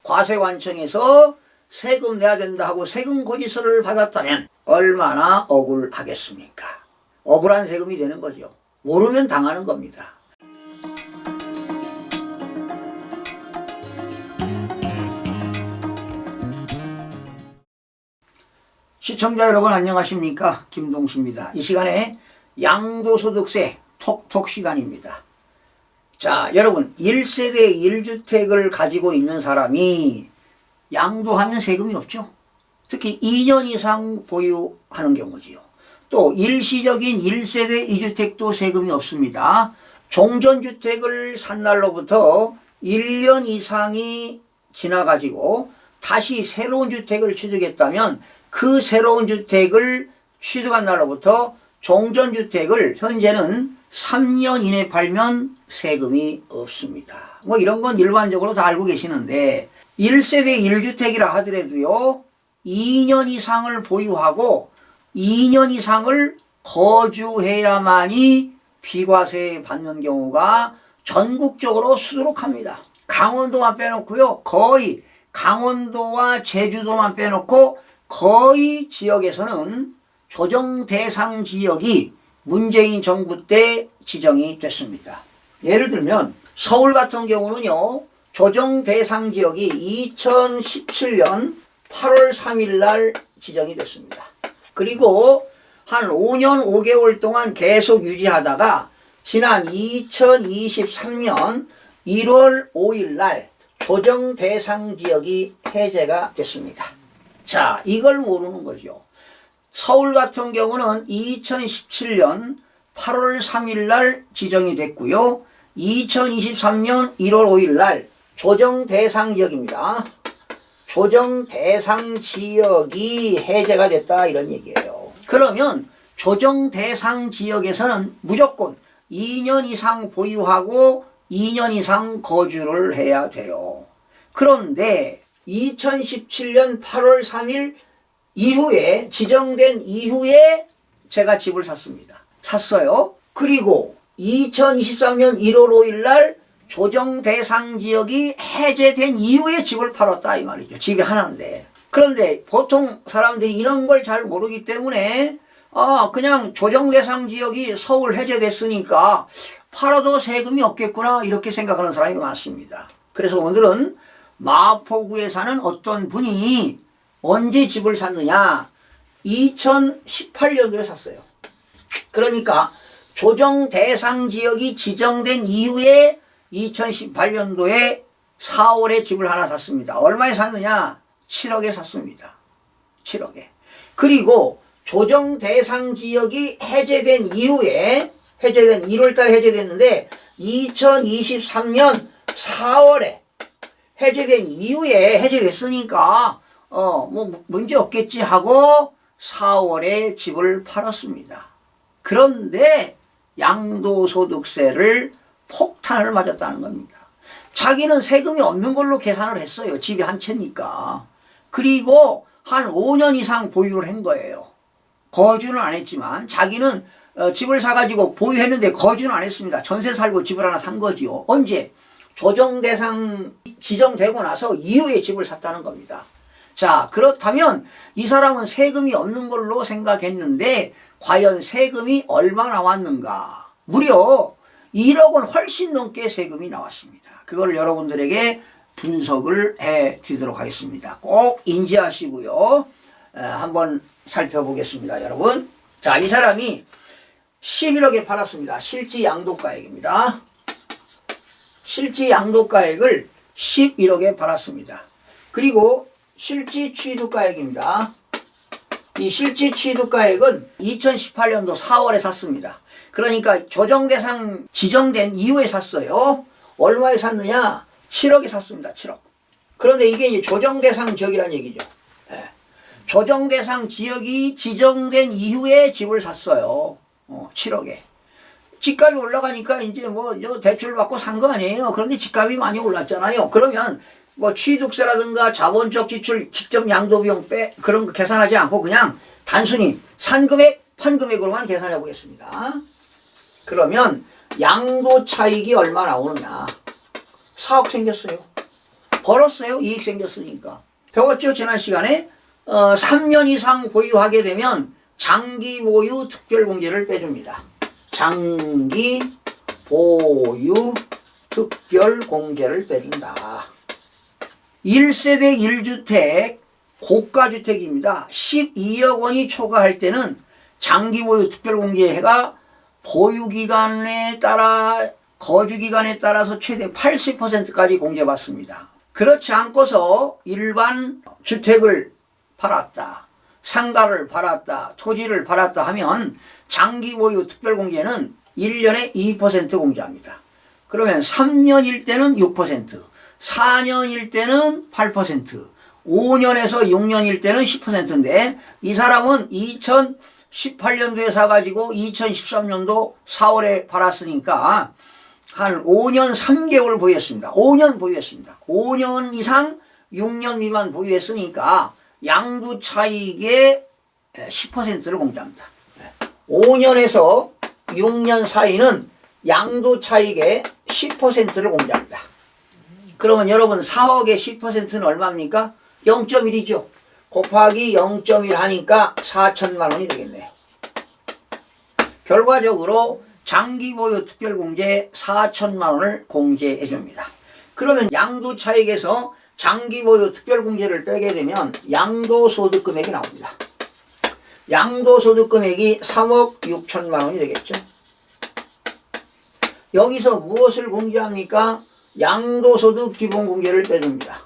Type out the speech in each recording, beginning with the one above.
과세관청에서 세금 내야 된다 하고 세금 고지서를 받았다면 얼마나 억울하겠습니까? 억울한 세금이 되는 거죠. 모르면 당하는 겁니다. 시청자 여러분 안녕하십니까? 김동수입니다. 이 시간에 양도소득세 톡톡 시간입니다. 자, 여러분 1세대 1주택을 가지고 있는 사람이 양도하면 세금이 없죠. 특히 2년 이상 보유하는 경우지요. 또 일시적인 1세대 2주택도 세금이 없습니다. 종전주택을 산 날로부터 1년 이상이 지나가지고 다시 새로운 주택을 취득했다면 그 새로운 주택을 취득한 날로부터 종전주택을 현재는 3년 이내 팔면 세금이 없습니다. 뭐 이런 건 일반적으로 다 알고 계시는데 1세대 1주택이라 하더라도요 2년 이상을 보유하고 2년 이상을 거주해야만이 비과세 받는 경우가 전국적으로 수두룩합니다. 강원도만 빼놓고요 거의 강원도와 제주도만 빼놓고 거의 지역에서는 조정 대상 지역이 문재인 정부 때 지정이 됐습니다. 예를 들면 서울 같은 경우는요 조정 대상 지역이 2017년 8월 3일 날 지정이 됐습니다. 그리고 한 5년 5개월 동안 계속 유지하다가 지난 2023년 1월 5일 날 조정 대상 지역이 해제가 됐습니다. 자, 이걸 모르는 거죠. 서울 같은 경우는 2017년 8월 3일 날 지정이 됐고요. 2023년 1월 5일 날 조정 대상 지역입니다. 조정 대상 지역이 해제가 됐다 이런 얘기예요. 그러면 조정 대상 지역에서는 무조건 2년 이상 보유하고 2년 이상 거주를 해야 돼요. 그런데 2017년 8월 3일 이후에 지정된 이후에 제가 집을 샀어요. 그리고 2023년 1월 5일 날 조정 대상 지역이 해제된 이후에 집을 팔았다 이 말이죠. 집이 하나인데. 그런데 보통 사람들이 이런 걸 잘 모르기 때문에 그냥 조정 대상 지역이 서울 해제됐으니까 팔아도 세금이 없겠구나 이렇게 생각하는 사람이 많습니다. 그래서 오늘은 마포구에 사는 어떤 분이 언제 집을 샀느냐 2018년도에 샀어요. 그러니까 조정 대상 지역이 지정된 이후에 2018년도에 4월에 집을 하나 샀습니다. 얼마에 샀느냐 7억에 샀습니다. 7억에. 그리고 조정 대상 지역이 해제된 이후에 해제된 1월달 해제됐는데 2023년 4월에 해제된 이후에 해제됐으니까 뭐 문제 없겠지 하고 4월에 집을 팔았습니다. 그런데 양도소득세를 폭탄을 맞았다는 겁니다. 자기는 세금이 없는 걸로 계산을 했어요. 집이 한 채니까. 그리고 한 5년 이상 보유를 한 거예요. 거주는 안 했지만 자기는 집을 사가지고 보유했는데 거주는 안 했습니다. 전세 살고 집을 하나 산 거지요. 언제? 조정 대상 지정되고 나서 이후에 집을 샀다는 겁니다. 자, 그렇다면 이 사람은 세금이 없는 걸로 생각했는데 과연 세금이 얼마 나왔는가? 무려 1억 원 훨씬 넘게 세금이 나왔습니다. 그걸 여러분들에게 분석을 해 드리도록 하겠습니다. 꼭 인지하시고요. 한번 살펴보겠습니다, 여러분. 자, 이 사람이 11억에 팔았습니다. 실지 양도가액입니다. 실지 양도가액을 11억에 팔았습니다. 그리고 실지 취득가액입니다. 이 실지 취득가액은 2018년도 4월에 샀습니다. 그러니까 조정대상 지정된 이후에 샀어요. 얼마에 샀느냐? 7억에 샀습니다. 7억. 그런데 이게 이제 조정대상 지역이라는 얘기죠. 조정대상 지역이 지정된 이후에 집을 샀어요. 7억에. 집값이 올라가니까 이제 뭐 대출 받고 산 거 아니에요. 그런데 집값이 많이 올랐잖아요. 그러면 뭐 취득세라든가 자본적 지출, 직접 양도비용 그런 거 계산하지 않고 그냥 단순히 산 금액, 판 금액으로만 계산해 보겠습니다. 그러면 양도 차익이 얼마 나오느냐? 4억 생겼어요. 벌었어요. 이익 생겼으니까. 배웠죠? 지난 시간에 3년 이상 보유하게 되면 장기 보유 특별공제를 빼줍니다. 장기 보유 특별공제를 빼준다. 1세대 1주택 고가주택입니다. 12억 원이 초과할 때는 장기보유 특별공제가 보유기간에 따라 거주기간에 따라서 최대 80%까지 공제받습니다. 그렇지 않고서 일반 주택을 팔았다, 상가를 팔았다, 토지를 팔았다 하면 장기보유 특별공제는 1년에 2% 공제합니다. 그러면 3년일 때는 6%, 4년일 때는 8%, 5년에서 6년일 때는 10%인데 이 사람은 2018년도에 사가지고 2013년도 4월에 팔았으니까 한 5년 3개월 보유했습니다. 5년 보유했습니다. 5년 이상 6년 미만 보유했으니까 양도차익의 10%를 공제합니다. 5년에서 6년 사이는 양도차익의 10%를 공제합니다. 그러면 여러분 4억의 10%는 얼마입니까? 0.1이죠. 곱하기 0.1 하니까 4천만 원이 되겠네요. 결과적으로 장기보유 특별공제 4천만 원을 공제해 줍니다. 그러면 양도차익에서 장기보유 특별공제를 빼게 되면 양도소득금액이 나옵니다. 양도소득금액이 3억 6천만 원이 되겠죠. 여기서 무엇을 공제합니까? 양도소득 기본공제를 빼줍니다.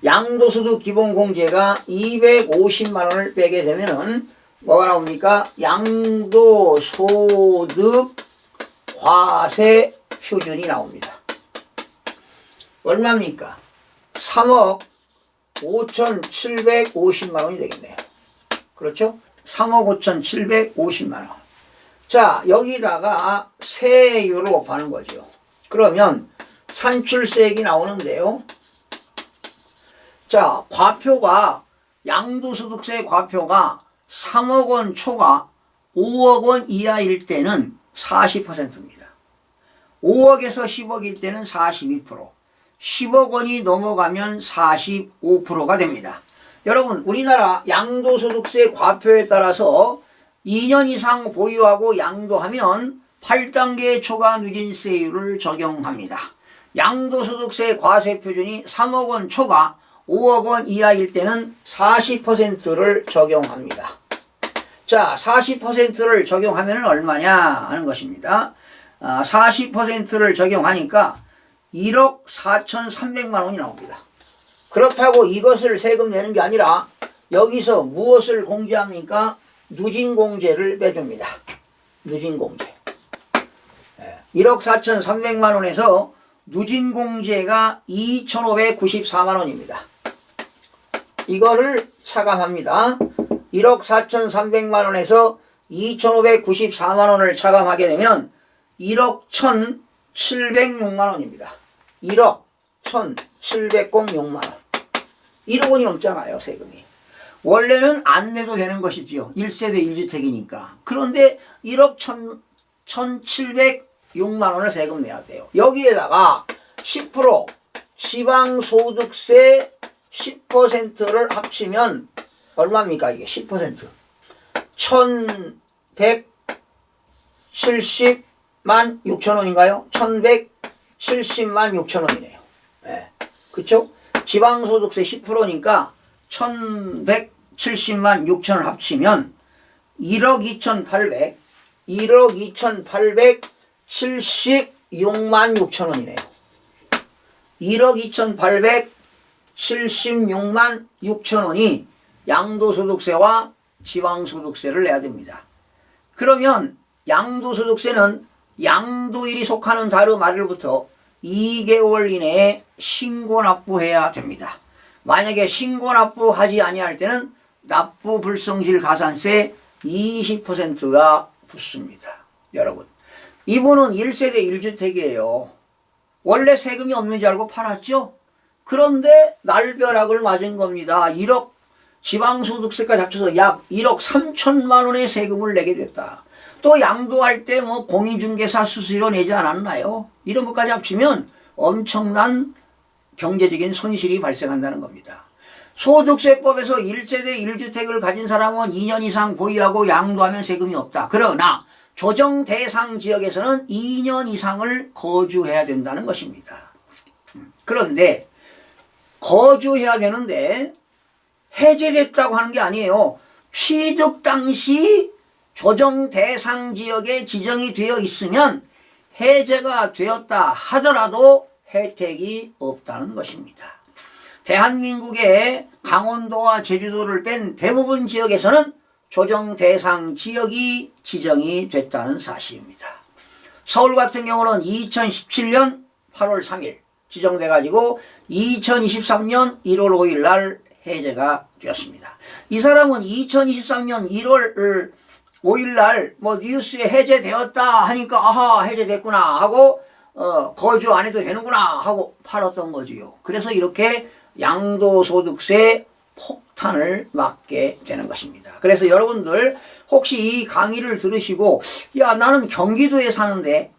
양도소득 기본공제가 250만 원을 빼게 되면은 뭐가 나옵니까? 양도소득 과세 표준이 나옵니다. 얼마입니까? 3억 5,750만 원이 되겠네요. 그렇죠? 3억 5,750만 원. 자, 여기다가 세율을 곱하는 거죠. 그러면 산출세액이 나오는데요. 자, 과표가 양도소득세 과표가 3억 원 초과 5억 원 이하일 때는 40%입니다. 5억에서 10억일 때는 42%, 10억 원이 넘어가면 45%가 됩니다. 여러분, 우리나라 양도소득세 과표에 따라서 2년 이상 보유하고 양도하면 8단계 초과 누진세율을 적용합니다. 양도소득세 과세 표준이 3억 원 초과 5억 원 이하일 때는 40%를 적용합니다. 자, 40%를 적용하면 얼마냐 하는 것입니다. 40%를 적용하니까 1억 4,300만 원이 나옵니다. 그렇다고 이것을 세금 내는 게 아니라 여기서 무엇을 공제합니까? 누진공제를 빼줍니다. 누진공제. 1억 4,300만 원에서 누진공제가 2,594만 원입니다. 이거를 차감합니다. 1억 4,300만 원에서 2,594만 원을 차감하게 되면 1억 1,706만 원입니다. 1억 1,706만 원. 1억 원이 넘잖아요, 세금이. 원래는 안 내도 되는 것이지요. 1세대 1주택이니까. 그런데 1억 1,706만 원을 세금 내야 돼요. 여기에다가 10% 지방소득세 10%를 합치면 얼마입니까? 이게 10%. 1,170만 6천 원인가요? 1,170만 6천 원이네요. 네. 그쵸? 지방소득세 10%니까 1,170만 6천 원 합치면 1억 2,800, 1억 2,876만 6천 원이네요. 1억 2,876만 6천 원이 양도소득세와 지방소득세를 내야 됩니다. 그러면 양도소득세는 양도일이 속하는 달의 말일부터 2개월 이내에 신고납부해야 됩니다. 만약에 신고납부하지 아니할 때는 납부불성실 가산세 20%가 붙습니다. 여러분, 이분은 1세대 1주택이에요. 원래 세금이 없는 줄 알고 팔았죠? 그런데 날벼락을 맞은 겁니다. 1억 지방소득세까지 합쳐서 약 1억 3천만 원의 세금을 내게 됐다. 또 양도할 때 뭐 공인중개사 수수료 내지 않았나요? 이런 것까지 합치면 엄청난 경제적인 손실이 발생한다는 겁니다. 소득세법에서 1세대 1주택을 가진 사람은 2년 이상 보유하고 양도하면 세금이 없다. 그러나 조정 대상 지역에서는 2년 이상을 거주해야 된다는 것입니다. 그런데 거주해야 되는데 해제됐다고 하는 게 아니에요. 취득 당시 조정 대상 지역에 지정이 되어 있으면 해제가 되었다 하더라도 혜택이 없다는 것입니다. 대한민국의 강원도와 제주도를 뺀 대부분 지역에서는 조정 대상 지역이 지정이 됐다는 사실입니다. 서울 같은 경우는 2017년 8월 3일 지정돼 가지고 2023년 1월 5일 날 해제가 되었습니다. 이 사람은 2023년 1월 5일 날 뭐 뉴스에 해제되었다 하니까 아하 해제됐구나 하고 거주 안 해도 되는구나 하고 팔았던 거지요. 그래서 이렇게 양도소득세 폭탄을 맞게 되는 것입니다. 그래서 여러분들 혹시 이 강의를 들으시고 야 나는 경기도에 사는데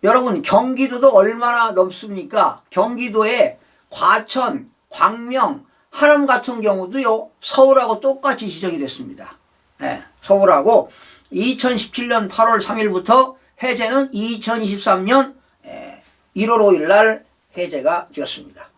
여러분 경기도도 얼마나 넘습니까? 경기도에 과천, 광명, 하남 같은 경우도요 서울하고 똑같이 지정이 됐습니다. 네, 서울하고 2017년 8월 3일부터 해제는 2023년 1월 5일 날 해제가 되었습니다.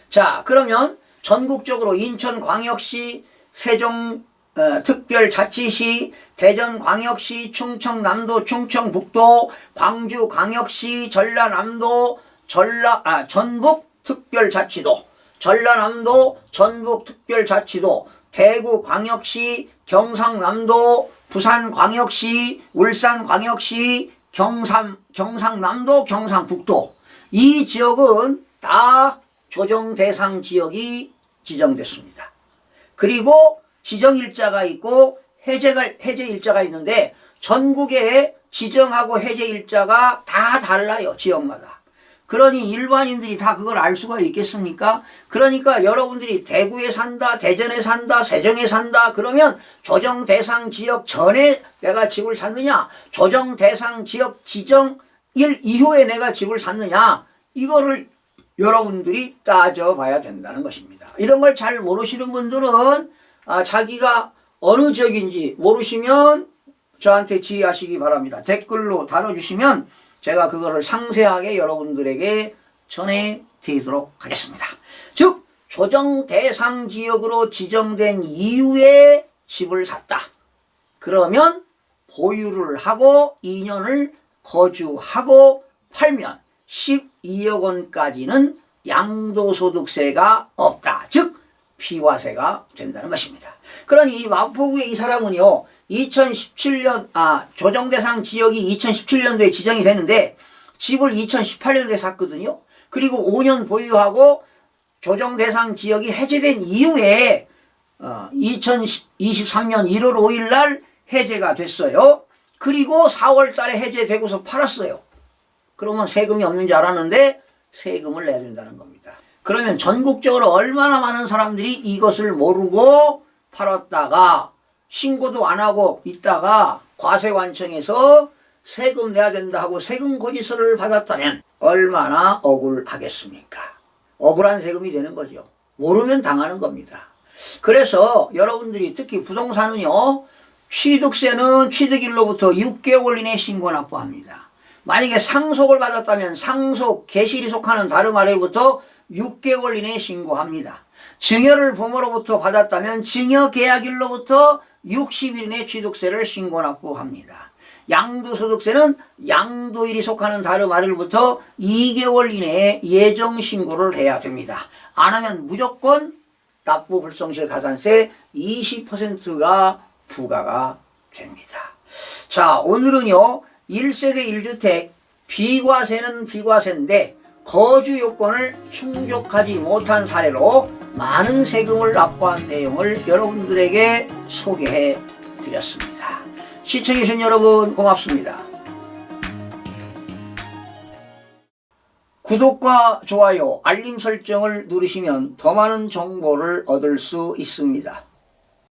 자, 그러면 전국적으로 인천광역시, 세종특별자치시, 대전광역시, 충청남도, 충청북도, 광주광역시, 전라남도, 전북특별자치도, 전라남도, 전북특별자치도, 대구광역시, 경상남도, 부산광역시, 울산광역시, 경상남도, 경상북도 이 지역은 다 조정 대상 지역이 지정됐습니다. 그리고 지정일자가 있고 해제일자가 있는데 전국에 지정하고 해제일자가 다 달라요. 지역마다. 그러니 일반인들이 다 그걸 알 수가 있겠습니까? 그러니까 여러분들이 대구에 산다, 대전에 산다, 세종에 산다 그러면 조정 대상 지역 전에 내가 집을 샀느냐, 조정 대상 지역 지정일 이후에 내가 집을 샀느냐 이거를 여러분들이 따져봐야 된다는 것입니다. 이런 걸 잘 모르시는 분들은 자기가 어느 지역인지 모르시면 저한테 지휘하시기 바랍니다. 댓글로 달아주시면 제가 그거를 상세하게 여러분들에게 전해드리도록 하겠습니다. 즉 조정 대상 지역으로 지정된 이후에 집을 샀다. 그러면 보유를 하고 2년을 거주하고 팔면 12억 원까지는 양도소득세가 없다. 즉 비과세가 된다는 것입니다. 그러니 이 마포구의 이 사람은요 2017년 조정대상 지역이 2017년도에 지정이 됐는데 집을 2018년도에 샀거든요. 그리고 5년 보유하고 조정대상 지역이 해제된 이후에 2023년 1월 5일 날 해제가 됐어요. 그리고 4월 달에 해제되고서 팔았어요. 그러면 세금이 없는 줄 알았는데 세금을 내야 된다는 겁니다. 그러면 전국적으로 얼마나 많은 사람들이 이것을 모르고 팔았다가 신고도 안 하고 있다가 과세관청에서 세금 내야 된다 하고 세금 고지서를 받았다면 얼마나 억울하겠습니까? 억울한 세금이 되는 거죠. 모르면 당하는 겁니다. 그래서 여러분들이 특히 부동산은요 취득세는 취득일로부터 6개월 이내 신고 납부합니다. 만약에 상속을 받았다면 상속, 계실이 속하는 다름 아래로부터 6개월 이내에 신고합니다. 증여를 부모로부터 받았다면 증여 계약일로부터 60일 이내 취득세를 신고 납부합니다. 양도소득세는 양도일이 속하는 다름 아래로부터 2개월 이내에 예정 신고를 해야 됩니다. 안 하면 무조건 납부 불성실 가산세 20%가 부과가 됩니다. 자, 오늘은요 1세대 1주택 비과세는 비과세인데 거주 요건을 충족하지 못한 사례로 많은 세금을 납부한 내용을 여러분들에게 소개해 드렸습니다. 시청해주신 여러분 고맙습니다. 구독과 좋아요, 알림 설정을 누르시면 더 많은 정보를 얻을 수 있습니다.